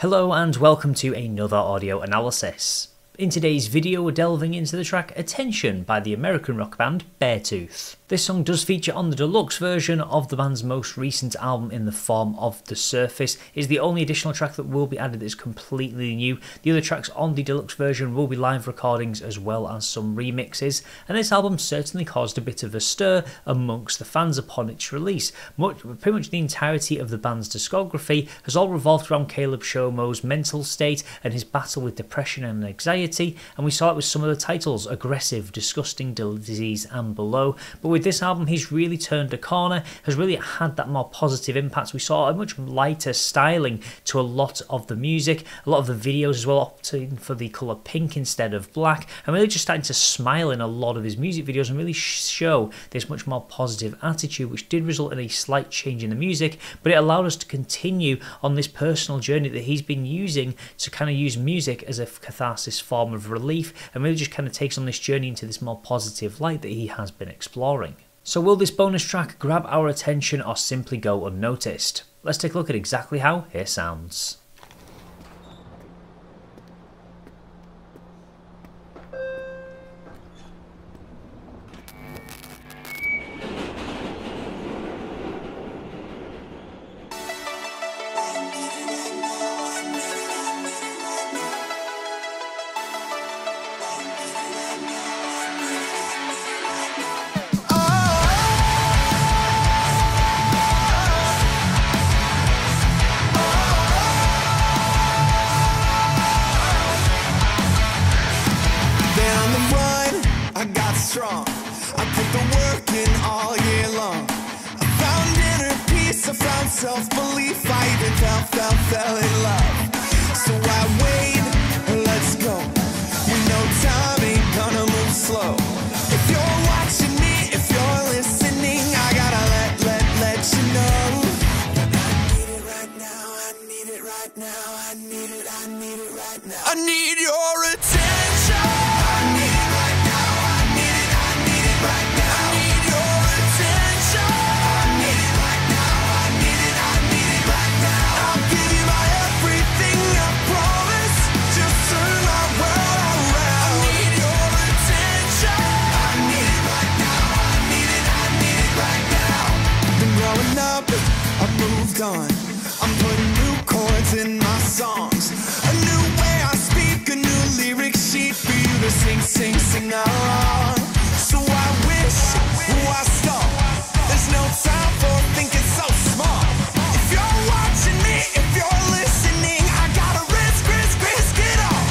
Hello and welcome to another audio analysis. In today's video we're delving into the track Attention by the American rock band Beartooth. This song does feature on the deluxe version of the band's most recent album in the form of The Surface. It is the only additional track that will be added that is completely new. The other tracks on the deluxe version will be live recordings as well as some remixes, and this album certainly caused a bit of a stir amongst the fans upon its release. Pretty much the entirety of the band's discography has all revolved around Caleb Shomo's mental state and his battle with depression and anxiety, and we saw it with some of the titles: Aggressive, Disgusting, Disease and Below. But with this album he's really turned a corner, has really had that more positive impact. We saw a much lighter styling to a lot of the music, a lot of the videos as well, opting for the colour pink instead of black, and really just starting to smile in a lot of his music videos and really show this much more positive attitude, which did result in a slight change in the music, but it allowed us to continue on this personal journey that he's been using to kind of use music as a catharsis form of relief, and really just kind of takes on this journey into this more positive light that he has been exploring. So will this bonus track grab our attention or simply go unnoticed? Let's take a look at exactly how it sounds. Strong. I put the work in all year long. I found inner peace, I found self-belief. I even fell in love. So I wait, let's go. You know time ain't gonna move slow. If you're watching me, if you're listening, I gotta let you know that I need it right now. I need it right now. I need it right now. I need your attention. I need it right now. On. I'm putting new chords in my songs, a new way I speak, a new lyric sheet for you to sing along. So I wish I stop. There's no time for thinking so small. If you're watching me, if you're listening, I gotta risk it all.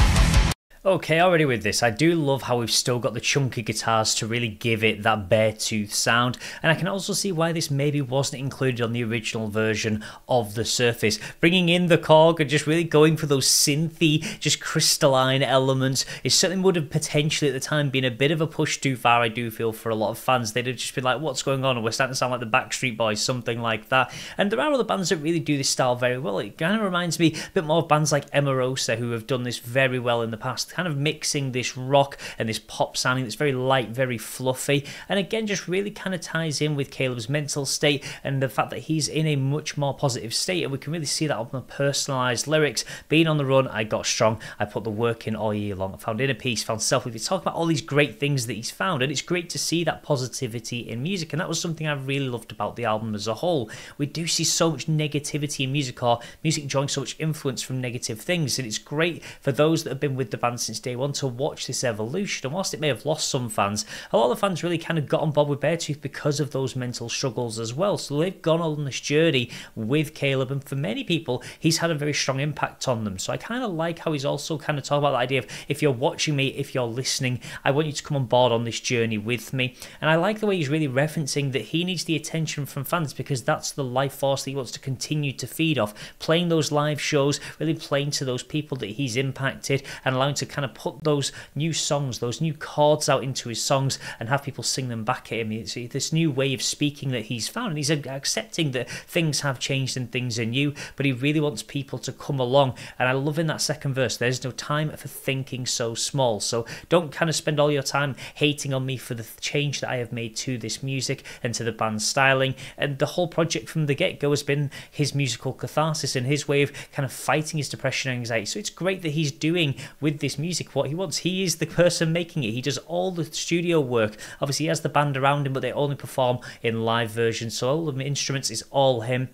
Okay, already with this, I do love how we've still got the chunky guitars to really give it that Beartooth sound, and I can also see why this maybe wasn't included on the original version of The Surface. Bringing in the Korg and just really going for those synthy, just crystalline elements, it certainly would have potentially at the time been a bit of a push too far, I do feel, for a lot of fans. They'd have just been like, what's going on? And we're starting to sound like the Backstreet Boys, something like that. And there are other bands that really do this style very well. It kind of reminds me a bit more of bands like Emarosa, who have done this very well in the past, kind of mixing this rock and this pop sounding that's very light, very fluffy, and again just really kind of ties in with Caleb's mental state and the fact that he's in a much more positive state, and we can really see that on the personalised lyrics. Being on the run, I got strong, I put the work in all year long, I found inner peace, found self-belief. It's talking about all these great things that he's found, and it's great to see that positivity in music, and that was something I really loved about the album as a whole. We do see so much negativity in music, or music drawing so much influence from negative things, and it's great for those that have been with the band since day one to watch this evolution. And whilst it may have lost some fans, a lot of the fans really kind of got on board with Beartooth because of those mental struggles as well. So they've gone on this journey with Caleb, and for many people he's had a very strong impact on them. So I kind of like how he's also kind of talking about the idea of, if you're watching me, if you're listening, I want you to come on board on this journey with me. And I like the way he's really referencing that he needs the attention from fans, because that's the life force that he wants to continue to feed off, playing those live shows, really playing to those people that he's impacted and allowing to kind kind of put those new songs, those new chords out into his songs and have people sing them back at him. It's this new way of speaking that he's found, and he's accepting that things have changed and things are new, but he really wants people to come along. And I love in that second verse, there's no time for thinking so small. So don't kind of spend all your time hating on me for the change that I have made to this music and to the band's styling. And the whole project from the get-go has been his musical catharsis and his way of kind of fighting his depression and anxiety. So it's great that he's doing with this music what he wants. He is the person making it. He does all the studio work. Obviously he has the band around him, but they only perform in live versions, so all the instruments is all him.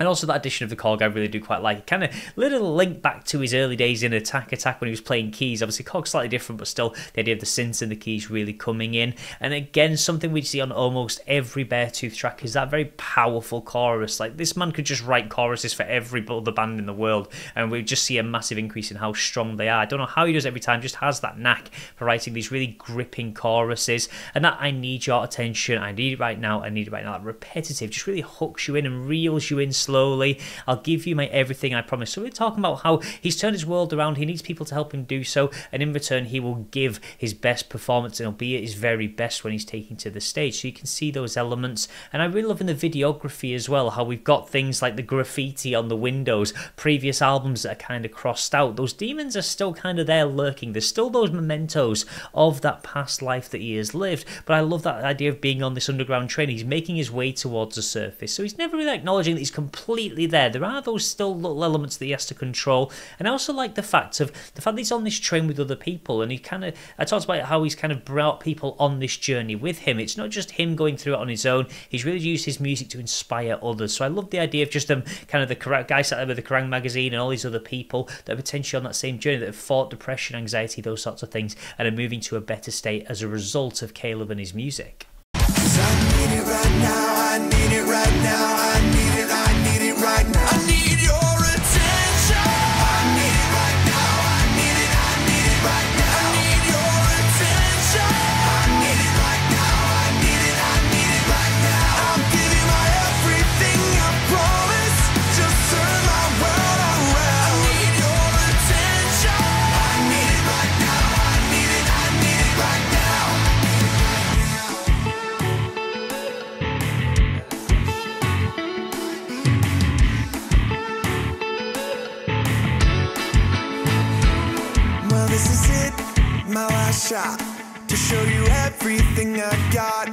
And also that addition of the Korg I really do quite like. It kind of little link back to his early days in Attack when he was playing keys. Obviously Korg's slightly different, but still the idea of the synths and the keys really coming in. And again, something we see on almost every Beartooth track is that very powerful chorus. Like, this man could just write choruses for every other band in the world, and we just see a massive increase in how strong they are. I don't know how he does it every time, just has that knack for writing these really gripping choruses. And that I need your attention, I need it right now, I need it right now, that repetitive just really hooks you in and reels you in slowly. I'll give you my everything, I promise. So we're talking about how he's turned his world around, he needs people to help him do so, and in return he will give his best performance, and he'll be at his very best when he's taking to the stage. So you can see those elements. And I really love in the videography as well how we've got things like the graffiti on the windows, previous albums that are kind of crossed out. Those demons are still kind of there lurking. There's still those mementos of that past life that he has lived. But I love that idea of being on this underground train. He's making his way towards the surface, so he's never really acknowledging that he's completely there. There are those still little elements that he has to control. And I also like the fact that he's on this train with other people, and I talked about how he's kind of brought people on this journey with him. It's not just him going through it on his own. He's really used his music to inspire others. So I love the idea of just kind of the guy sat there with the Kerrang magazine and all these other people that are potentially on that same journey, that have fought depression, anxiety, those sorts of things, and are moving to a better state as a result of Caleb and his music. I need it right now, I need it right now, I need it right now. I need your attention. I need it right now, I need it right now. I need your attention. I need it right now, I need it right now. I'll give you my everything, I promise. Just turn my world around. I need your attention. I need it right now, I need it right now. Well, this is it, my last shot to show you everything I got.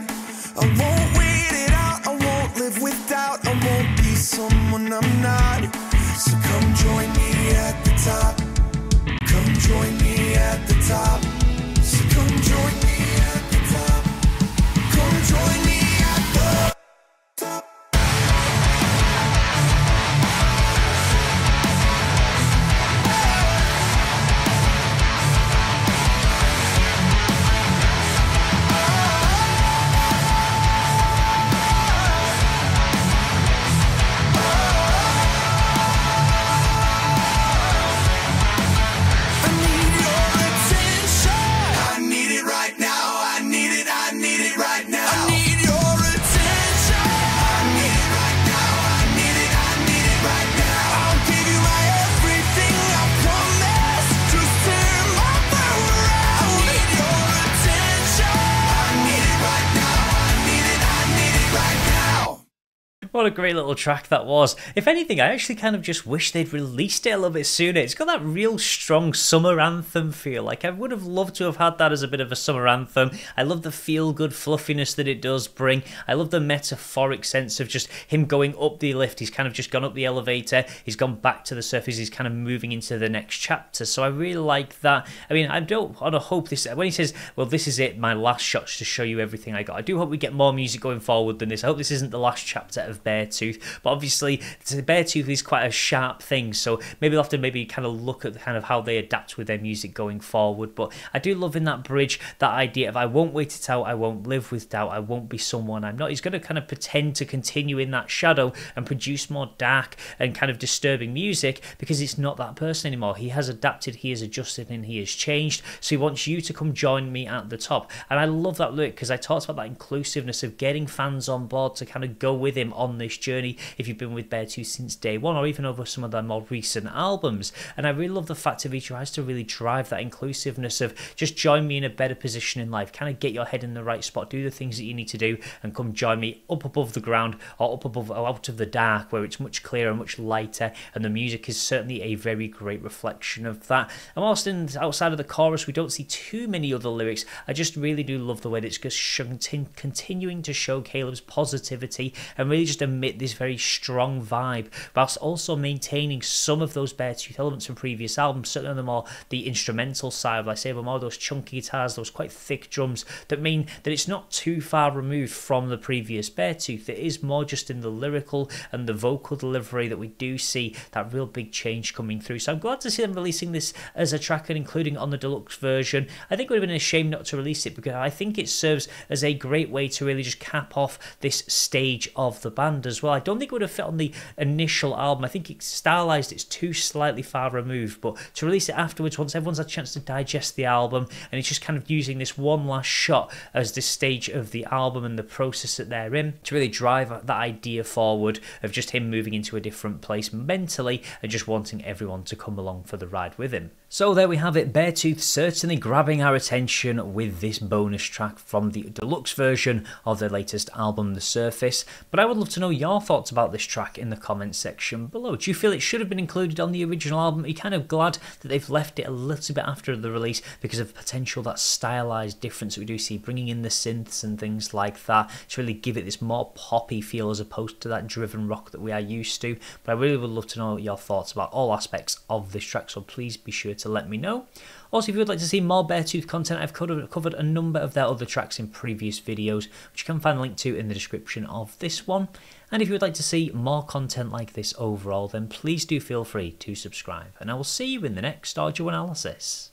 I won't wait it out, I won't live with doubt, I won't be someone I'm not. So come join me at the top. Come join me at the top. So come join me at the top. Come join me at the top. What a great little track that was. If anything, I actually kind of just wish they'd released it a little bit sooner. It's got that real strong summer anthem feel. Like, I would have loved to have had that as a bit of a summer anthem. I love the feel-good fluffiness that it does bring. I love the metaphoric sense of just him going up the lift. He's kind of just gone up the elevator. He's gone back to the surface. He's kind of moving into the next chapter. So I really like that. I mean, I don't want to hope this... When he says, well, this is it, my last shot to show you everything I got. I do hope we get more music going forward than this. I hope this isn't the last chapter of Beartooth, but obviously Beartooth is quite a sharp thing, so maybe they'll have to kind of look at kind of how they adapt with their music going forward. But I do love in that bridge that idea of I won't wait it out, I won't live with doubt, I won't be someone I'm not. He's going to kind of pretend to continue in that shadow and produce more dark and kind of disturbing music because it's not that person anymore. He has adapted, he has adjusted, and he has changed. So he wants you to come join me at the top. And I love that lyric because I talked about that inclusiveness of getting fans on board to kind of go with him on this this journey if you've been with Beartooth since day one, or even over some of their more recent albums. And I really love the fact that he tries to really drive that inclusiveness of just join me in a better position in life, kind of get your head in the right spot, do the things that you need to do, and come join me up above the ground, or up above, or out of the dark, where it's much clearer, much lighter, and the music is certainly a very great reflection of that. And whilst outside of the chorus we don't see too many other lyrics, I just really do love the way that it's just continuing to show Caleb's positivity and really just emit this very strong vibe, whilst also maintaining some of those Beartooth elements from previous albums, certainly the instrumental side, like I say, with more those chunky guitars, those quite thick drums, that mean that it's not too far removed from the previous Beartooth. It is more just in the lyrical and the vocal delivery that we do see that real big change coming through. So I'm glad to see them releasing this as a track and including it on the deluxe version. I think it would have been a shame not to release it, because I think it serves as a great way to really just cap off this stage of the band as well. I don't think it would have fit on the initial album. I think it's stylized, it's too slightly far removed, but to release it afterwards, once everyone's had a chance to digest the album, and it's just kind of using this one last shot as this stage of the album and the process that they're in to really drive that idea forward of just him moving into a different place mentally and just wanting everyone to come along for the ride with him. So there we have it, Beartooth certainly grabbing our attention with this bonus track from the deluxe version of their latest album, The Surface. But I would love to know your thoughts about this track in the comments section below. Do you feel it should have been included on the original album? Are you kind of glad that they've left it a little bit after the release because of potential that stylized difference that we do see, bringing in the synths and things like that to really give it this more poppy feel as opposed to that driven rock that we are used to? But I really would love to know your thoughts about all aspects of this track, so please be sure to let me know. Also, if you would like to see more Beartooth content, I've covered a number of their other tracks in previous videos, which you can find a link to in the description of this one. And if you would like to see more content like this overall, then please do feel free to subscribe, and I will see you in the next audio analysis.